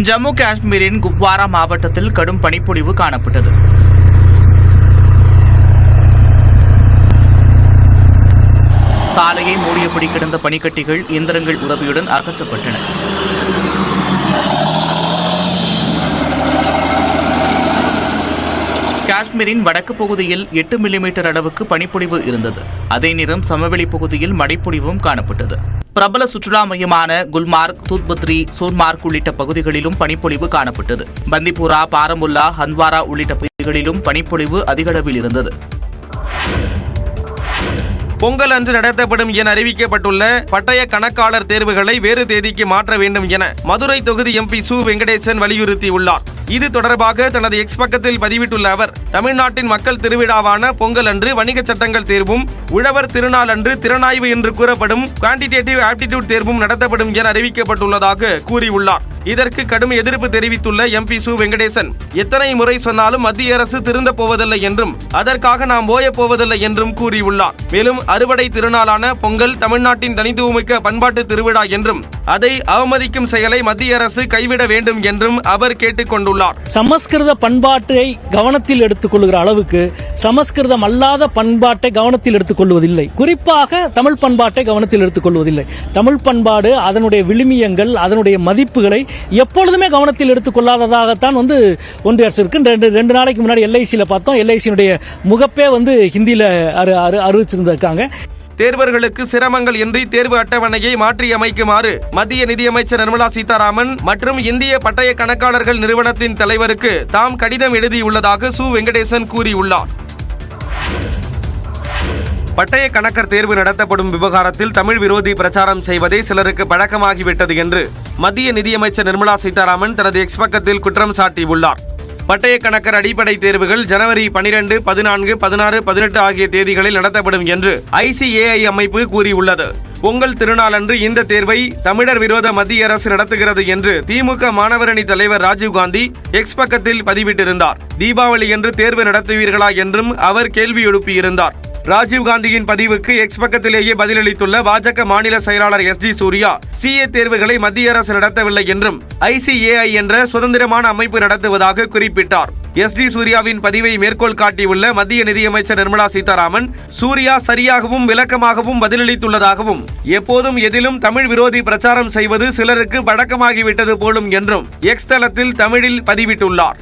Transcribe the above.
ஜம்மு காஷ்மீரின் குப்வாரா மாவட்டத்தில் கடும் பனிப்பொழிவு காணப்பட்டது. சாலையை மூடியபடி கிடந்த பனிக்கட்டிகள் இயந்திரங்கள் உதவியுடன் அகற்றப்பட்டன. காஷ்மீரின் வடக்கு பகுதியில் 8 மில்லிமீட்டர் அளவுக்கு பனிப்பொழிவு இருந்தது. அதே நேரம் சமவெளி பகுதியில் மழைப்பொழிவும் காணப்பட்டது. பிரபல சுற்றுலா மையமான குல்மார்க், தூத்பத்ரி, சோன்மார்க் உள்ளிட்ட பகுதிகளிலும் பனிப்பொழிவு காணப்பட்டது. பந்திபூரா, பாரமுல்லா, ஹந்த்வாரா உள்ளிட்ட பகுதிகளிலும் பனிப்பொழிவு அதிகளவில் இருந்தது. பொங்கல் அன்று நடத்தப்படும் என அறிவிக்கப்பட்டுள்ள பட்டய கணக்காளர் தேர்வுகளை வேறு தேதிக்கு மாற்ற வேண்டும் என மதுரை தொகுதி எம்பி சு. வெங்கடேசன் வலியுறுத்தியுள்ளார். இது தொடர்பாக தனது எக்ஸ் பக்கத்தில் பதிவிட்டுள்ள அவர், தமிழ்நாட்டின் மக்கள் திருவிழாவான பொங்கல் அன்று வணிக சட்டங்கள் தேர்வும், உழவர் திருநாள் அன்று திறனாய்வு என்று கூறப்படும் குவான்டிடேட்டிவ் ஆப்டிடியூட் தேர்வும் நடத்தப்படும் என அறிவிக்கப்பட்டுள்ளதாக கூறியுள்ளார். இதற்கு கடும் எதிர்ப்பு தெரிவித்துள்ள எம்பி சு. வெங்கடேசன், எத்தனை முறை சொன்னாலும் மத்திய அரசு திருந்தப் போவதில்லை என்றும் அதற்காக நாம் ஓயப் போவதில்லை என்றும் கூறியுள்ளார். மேலும் அறுவடை திருநாளான பொங்கல் தமிழ்நாட்டின் தனித்துவமிக்க பண்பாட்டு திருவிழா என்றும் அதை அவமதிக்கும் செயலை மத்திய அரசு கைவிட வேண்டும் என்றும் அவர் கேட்டுக் கொண்டுள்ளார். சமஸ்கிருத பண்பாட்டை கவனத்தில் எடுத்துக் கொள்கிற அளவுக்கு சமஸ்கிருதம் அல்லாத பண்பாட்டை கவனத்தில் எடுத்துக் கொள்வதில்லை. குறிப்பாக தமிழ் பண்பாட்டை கவனத்தில் எடுத்துக் கொள்வதில்லை. தமிழ் பண்பாடு, அதனுடைய விழுமியங்கள், அதனுடைய மதிப்புகளை எப்பொழுதுமே கவனத்தில் எடுத்துக் கொள்ளாததாகத்தான் ஒன்றிய அரசு இருக்கு. ரெண்டு நாளைக்கு முன்னாடி எல்ஐசியில பார்த்தோம். எல்ஐசியினுடைய முகப்பே ஹிந்தியில அறிவிச்சிருந்திருக்காங்க. தேர்வர்களுக்கு சிரமங்கள் இன்றி தேர்வு அட்டவணையை மாற்றி அமைக்குமாறு மத்திய நிதியமைச்சர் நிர்மலா சீதாராமன் மற்றும் இந்திய பட்டய கணக்காளர்கள் நிறுவனத்தின் தலைவருக்கு தாம் கடிதம் எழுதியுள்ளதாக சு. வெங்கடேசன் கூறியுள்ளார். பட்டய கணக்கர் தேர்வு நடத்தப்படும் விவகாரத்தில் தமிழ் விரோதி பிரச்சாரம் செய்வதே சிலருக்கு பழக்கமாகிவிட்டது என்று மத்திய நிதியமைச்சர் நிர்மலா சீதாராமன் தனது எக்ஸ் பக்கத்தில் குற்றம் சாட்டியுள்ளார். பட்டய கணக்கர் அடிப்படை தேர்வுகள் ஜனவரி 12, 14, 16, 18 ஆகிய தேதிகளில் நடத்தப்படும் என்று ICAI அமைப்பு கூறியுள்ளது. பொங்கல் திருநாளன்று இந்த தேர்வை தமிழர் விரோத மத்திய அரசு நடத்துகிறது என்று திமுக மாணவரணி தலைவர் ராஜீவ்காந்தி எக்ஸ் பக்கத்தில் பதிவிட்டிருந்தார். தீபாவளி என்று தேர்வு நடத்துவீர்களா என்றும் அவர் கேள்வி எழுப்பியிருந்தார். ராஜீவ்காந்தியின் பதிவுக்கு எக்ஸ் பக்கத்திலேயே பதிலளித்துள்ள பாஜக மாநில செயலாளர் SD சூர்யா, CA தேர்வுகளை மத்திய அரசு நடத்தவில்லை என்றும் ICAI என்ற சுதந்திரமான அமைப்பு நடத்துவதாக குறிப்பிட்டார். SD சூர்யாவின் பதிவை மேற்கோள் காட்டியுள்ள மத்திய நிதியமைச்சர் நிர்மலா சீதாராமன், சூர்யா சரியாகவும் விளக்கமாகவும் பதிலளித்துள்ளதாகவும், எப்போதும் எதிலும் தமிழ் விரோதி பிரச்சாரம் செய்வது சிலருக்கு பழக்கமாகிவிட்டது போலும் என்றும் எக்ஸ் தளத்தில் தமிழில் பதிவிட்டுள்ளார்.